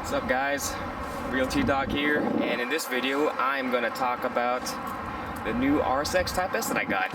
What's up guys, RealTDawg here, and in this video I'm going to talk about the new RSX Type S that I got.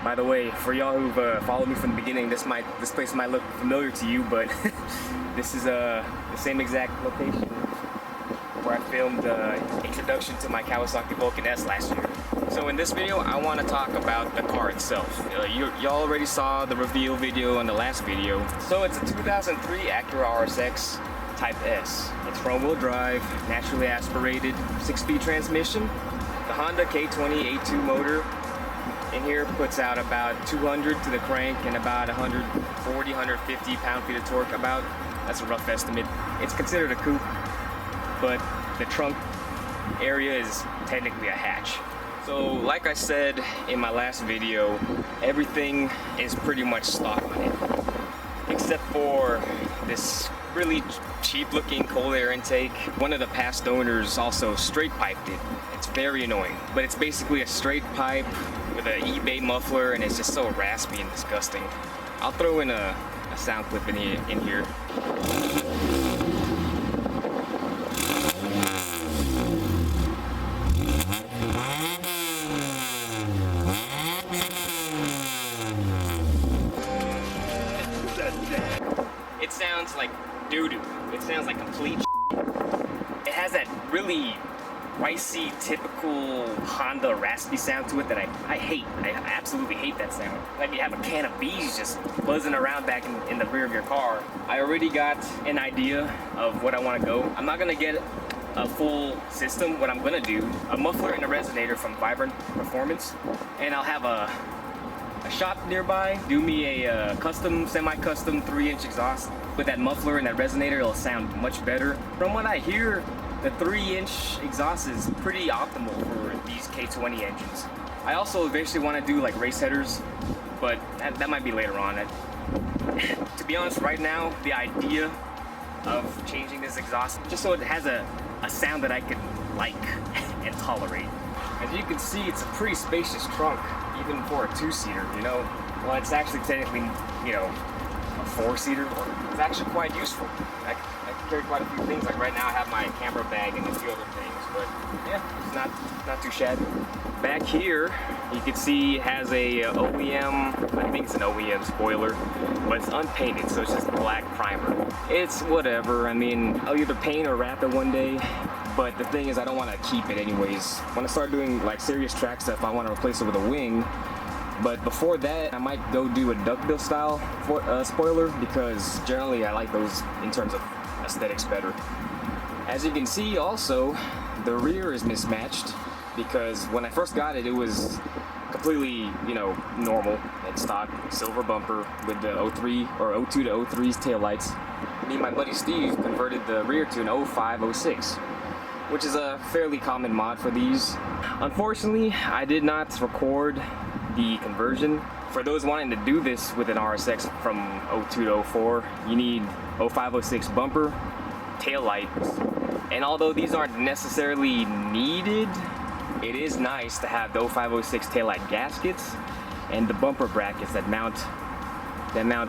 By the way, for y'all who've followed me from the beginning, this place might look familiar to you, but this is the same exact location where I filmed the introduction to my Kawasaki Vulcan S last year. So in this video, I want to talk about the car itself. Y'all already saw the reveal video in the last video. So it's a 2003 Acura RSX Type S. It's front-wheel drive, naturally aspirated, 6-speed transmission. The Honda K20 A2 motor in here puts out about 200 to the crank and about 140, 150 pound-feet of torque about. That's a rough estimate. It's considered a coupe, but the trunk area is technically a hatch. So like I said in my last video, everything is pretty much stock on it, except for this really cheap looking cold air intake. One of the past owners also straight piped it. It's very annoying, but it's basically a straight pipe with an eBay muffler, and it's just so raspy and disgusting. I'll throw in a sound clip in here. It sounds like doo-doo. It sounds like complete shit. It has that really ricey, typical Honda raspy sound to it that I hate. I absolutely hate that sound. Like you have a can of bees just buzzing around back in the rear of your car. I already got an idea of what I want to go. I'm not going to get a full system. What I'm going to do, a muffler and a resonator from Vibrant Performance, and I'll have a shop nearby do me a custom, semi-custom 3-inch exhaust. With that muffler and that resonator, it'll sound much better. From what I hear, the 3-inch exhaust is pretty optimal for these K20 engines. I also eventually want to do like race headers, but that might be later on. To be honest, right now, the idea of changing this exhaust, just so it has a sound that I can like and tolerate. As you can see, it's a pretty spacious trunk, even for a 2-seater, you know. Well, it's actually technically, you know, a 4-seater. It's actually quite useful. I can carry quite a few things. Like right now I have my camera bag and a few other things, but yeah, it's not too shabby. Back here, you can see it has a OEM, I think it's an OEM spoiler, but it's unpainted, so it's just black primer. It's whatever. I mean, I'll either paint or wrap it one day, but the thing is I don't want to keep it anyways. When I start doing like serious track stuff, I want to replace it with a wing. But before that, I might go do a duckbill style spoiler, because generally I like those in terms of aesthetics better. As you can see also, the rear is mismatched, because when I first got it, it was completely, you know, normal and stock silver bumper with the 03 or 02 to 03's taillights. Me and my buddy Steve converted the rear to an 05, 06, which is a fairly common mod for these. Unfortunately, I did not record the conversion. For those wanting to do this with an RSX from 02 to 04, you need 05, 06 bumper, tail lights, and although these aren't necessarily needed, it is nice to have the 05, 06 taillight gaskets and the bumper brackets that mount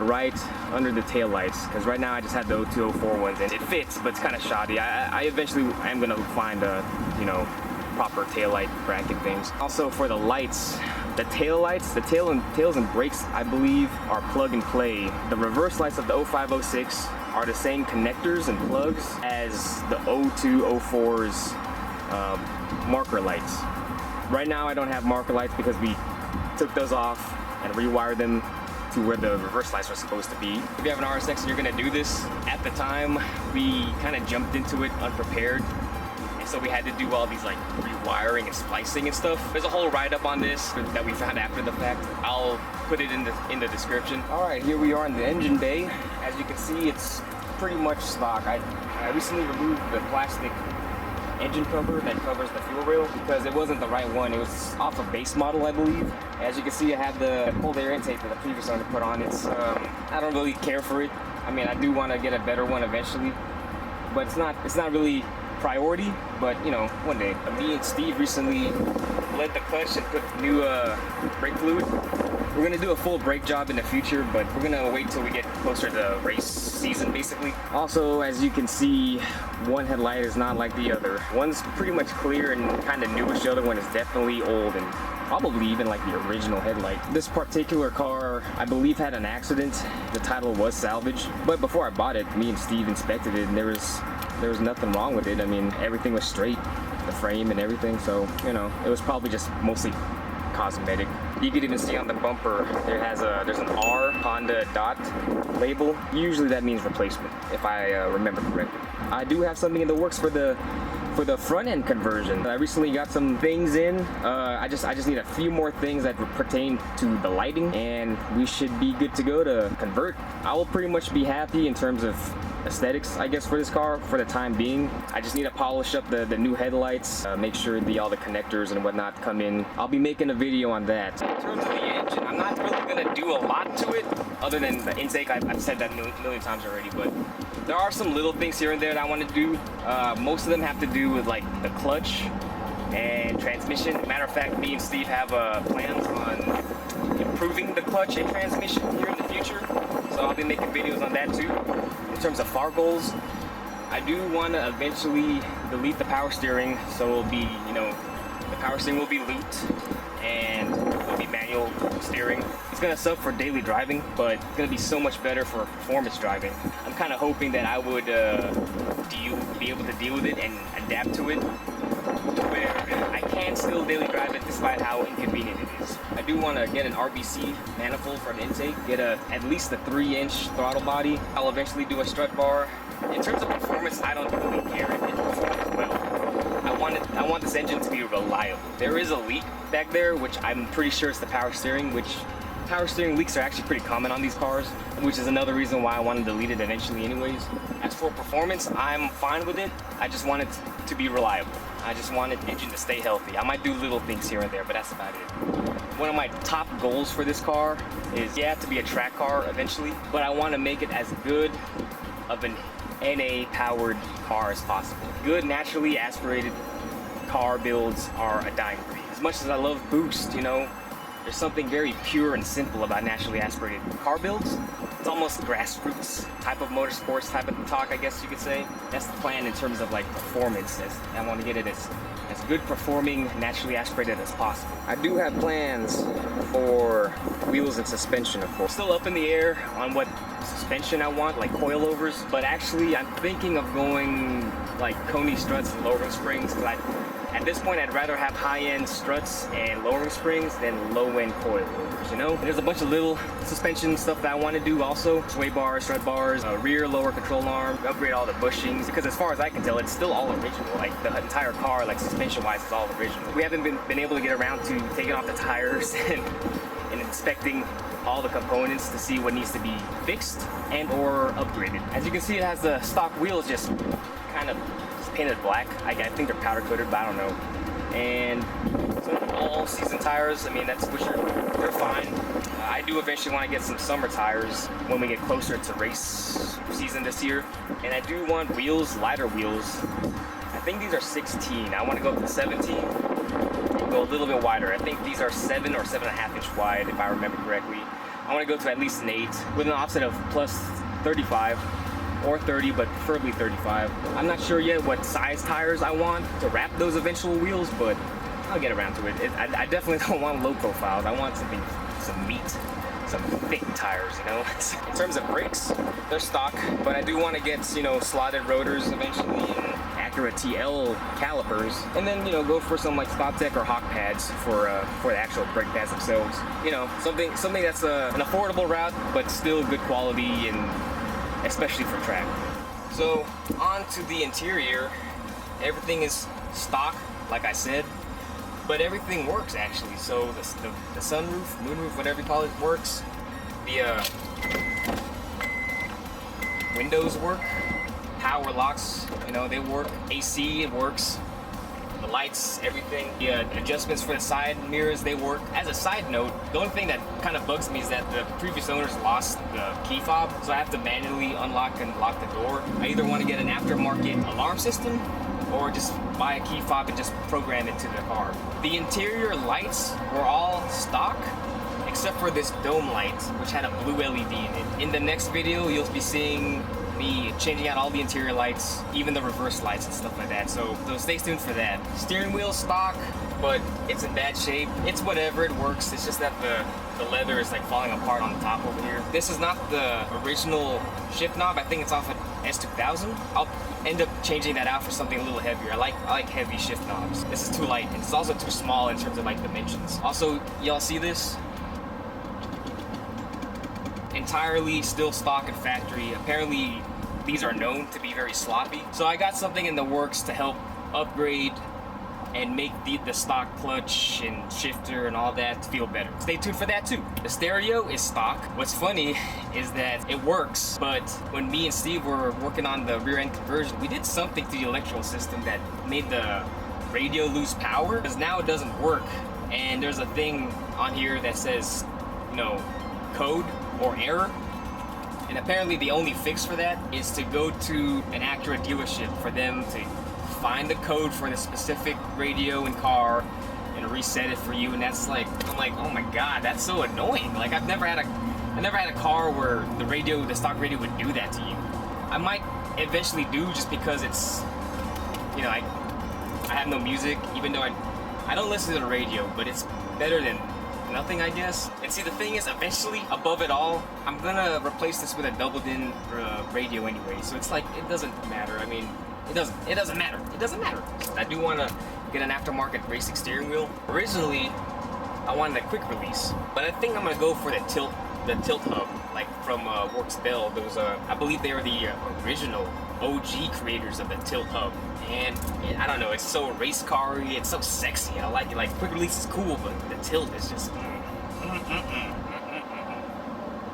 right under the tail lights, because right now I just have the 02, 04 ones and it fits, but it's kind of shoddy. I eventually am going to find a, you know, proper taillight bracket things. Also for the lights, the tail lights, the tails and brakes, I believe, are plug and play. The reverse lights of the 05, 06 are the same connectors and plugs as the 02, 04's marker lights. Right now I don't have marker lights because we took those off and rewired them to where the reverse lights are supposed to be. If you have an RSX and you're gonna do this, at the time we kind of jumped into it unprepared, and so we had to do all these like rewiring and splicing and stuff. There's a whole write-up on this that we found after the fact. I'll put it in the description. All right, here we are in the engine bay. As you can see, it's pretty much stock. I recently removed the plastic engine cover that covers the fuel rail because it wasn't the right one. It was off a base model, I believe. As you can see, I have the cold air intake that the previous owner put on. It's I don't really care for it. I mean, I do want to get a better one eventually, but it's not really priority. But you know, one day. Me and Steve recently led the clutch and put new brake fluid. We're gonna do a full brake job in the future, but we're gonna wait till we get closer to race season, basically. Also, as you can see, one headlight is not like the other. One's pretty much clear and kind of newish. The other one is definitely old and probably even like the original headlight. This particular car, I believe, had an accident. The title was salvaged, but before I bought it, me and Steve inspected it, and there was nothing wrong with it. I mean, everything was straight, the frame and everything. So you know, it was probably just mostly cosmetic. You could even see on the bumper there's an R Honda dot label. Usually that means replacement, if I remember correctly. I do have something in the works for the front end conversion. I recently got some things in. I just need a few more things that pertain to the lighting, and we should be good to go to convert. I will pretty much be happy in terms of aesthetics, I guess, for this car for the time being. I just need to polish up the new headlights, make sure all the connectors and whatnot come in. I'll be making a video on that. In terms of the engine, I'm not really gonna do a lot to it other than the intake. I've said that a million times already, but there are some little things here and there that I want to do. Most of them have to do with like the clutch and transmission. Matter of fact, me and Steve have plans on improving the clutch and transmission here in the future, so I'll be making videos on that too. In terms of far goals, I do want to eventually delete the power steering, so it'll be, you know, the power steering will be looped and it'll be manual steering. It's gonna suck for daily driving, but it's gonna be so much better for performance driving. I'm kind of hoping that I would be able to deal with it and adapt to it to where I can still daily drive it despite how inconvenient it is. I do want to get an RBC manifold for the intake, get at least a 3-inch throttle body. I'll eventually do a strut bar. In terms of performance, I don't really care. It performs well. I want this engine to be reliable. There is a leak back there, which I'm pretty sure is the power steering, which power steering leaks are actually pretty common on these cars, which is another reason why I want to delete it eventually anyways. As for performance, I'm fine with it. I just want it to be reliable. I just want the engine to stay healthy. I might do little things here and there, but that's about it. One of my top goals for this car is, yeah, to be a track car eventually, but I want to make it as good of an NA powered car as possible. Good naturally aspirated car builds are a dying breed. As much as I love boost, you know, there's something very pure and simple about naturally aspirated car builds. It's almost grassroots type of motorsports type of talk, I guess you could say. That's the plan in terms of like performance. I want to get it as good performing, naturally aspirated as possible. I do have plans for wheels and suspension, of course. Still up in the air on what suspension I want, like coilovers, but actually I'm thinking of going like Coney struts and lowering springs, because at this point I'd rather have high-end struts and lowering springs than low-end coilovers, you know? There's a bunch of little suspension stuff that I want to do also. Sway bars, strut bars, rear lower control arm, upgrade all the bushings, because as far as I can tell, it's still all original. Like the entire car, like suspension-wise, is all original. We haven't been able to get around to taking off the tires and inspecting all the components to see what needs to be fixed and or upgraded. As you can see, it has the stock wheels just kind of painted black. I think they're powder coated, but I don't know. And some all season tires, I mean, they're fine. I do eventually want to get some summer tires when we get closer to race season this year. And I do want wheels, lighter wheels. I think these are 16. I want to go up to 17 and go a little bit wider. I think these are 7 or 7.5 inch wide, if I remember correctly. I want to go to at least an 8 with an offset of plus 35 or 30, but preferably 35. I'm not sure yet what size tires I want to wrap those eventual wheels, but I'll get around to it. I definitely don't want low profiles. I want some meat, some thick tires, you know. In terms of brakes, they're stock, but I do want to get, you know, slotted rotors eventually and accurate TL calipers, and then, you know, go for some like StopTech or Hawk pads for the actual brake pads themselves. You know, something that's an affordable route, but still good quality, and especially for track. So on to the interior. Everything is stock, like I said, but everything works actually. So the sunroof, moonroof, whatever you call it, works. The windows work. Power locks, you know, they work. AC, it works. The lights, everything. The adjustments for the side mirrors, they work. As a side note, the only thing that kind of bugs me is that the previous owners lost the key fob, so I have to manually unlock and lock the door. I either want to get an aftermarket alarm system or just buy a key fob and just program it to the car. The interior lights were all stock, except for this dome light, which had a blue LED in it. In the next video, you'll be seeing me changing out all the interior lights, even the reverse lights and stuff like that. So stay tuned for that. Steering wheel stock, but it's in bad shape. It's whatever, it works. It's just that the leather is like falling apart on the top over here. This is not the original shift knob. I think it's off at S2000. I'll end up changing that out for something a little heavier. I like heavy shift knobs. This is too light, and it's also too small in terms of like dimensions. Also, y'all see this? Entirely still stock and factory. Apparently these are known to be very sloppy, so I got something in the works to help upgrade and make the stock clutch and shifter and all that feel better. Stay tuned for that too. The stereo is stock. What's funny is that it works, but when me and Steve were working on the rear end conversion, we did something to the electrical system that made the radio lose power, because now it doesn't work. And there's a thing on here that says, you know, code or error, and apparently the only fix for that is to go to an Acura dealership for them to find the code for the specific radio and car and reset it for you. And that's like, I'm like, oh my god, that's so annoying. Like I've never had a car where the stock radio would do that to you. I might eventually do, just because it's, you know, I have no music, even though I don't listen to the radio, but it's better than nothing, I guess. And see, the thing is, eventually, above it all, I'm gonna replace this with a double-din radio anyway. So it's like, it doesn't matter. I mean, it doesn't matter. It doesn't matter. I do want to get an aftermarket racing steering wheel. Originally, I wanted a quick release, but I think I'm gonna go for the tilt hub, like from Works Bell. Those I believe they were the original OG creators of the tilt hub. And I don't know, it's so race car-y, it's so sexy. I like it. Like, quick release is cool, but the tilt is just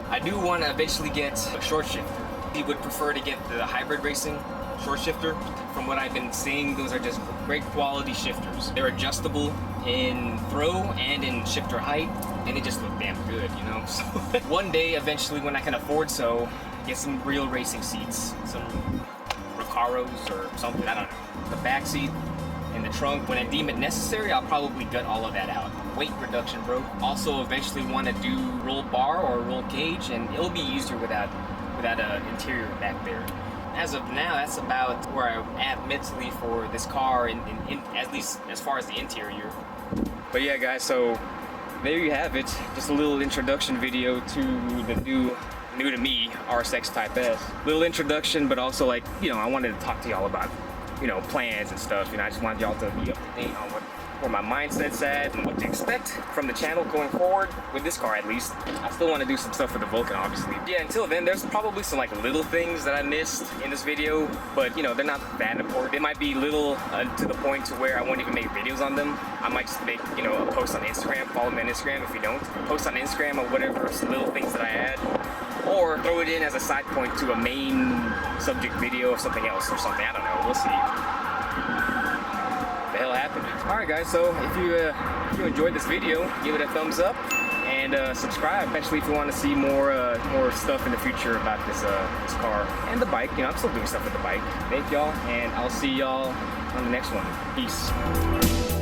I do want to eventually get a short shifter. You would prefer to get the hybrid racing short shifter. From what I've been seeing, those are just great quality shifters. They're adjustable in throw and in shifter height, and they just look damn good, you know? So one day, eventually, when I can afford so, get some real racing seats, some Recaros or something, I don't know. The back seat and the trunk, when I deem it necessary, I'll probably gut all of that out. Weight reduction, bro. Also, eventually want to do roll bar or roll cage, and it'll be easier without an interior back there. As of now, that's about where I'm at mentally for this car, in at least as far as the interior. But yeah, guys, so there you have it. Just a little introduction video to the new to me RSX Type S. Little introduction, but also, like, you know, I wanted to talk to y'all about, you know, plans and stuff. You know, I just wanted y'all to be up to date on where my mindset's at and what to expect from the channel going forward, with this car at least. I still want to do some stuff for the Vulcan, obviously. Yeah, until then, there's probably some like little things that I missed in this video, but you know, they're not that important. They might be little to the point to where I won't even make videos on them. I might just make, you know, a post on Instagram. Follow me on Instagram if you don't. Post on Instagram or whatever, some little things that I add. Or throw it in as a side point to a main subject video of something else or something. I don't know. We'll see. The hell happened? Alright guys, so if you enjoyed this video, give it a thumbs up and subscribe. Especially if you want to see more stuff in the future about this car and the bike. You know, I'm still doing stuff with the bike. Thank y'all, and I'll see y'all on the next one. Peace.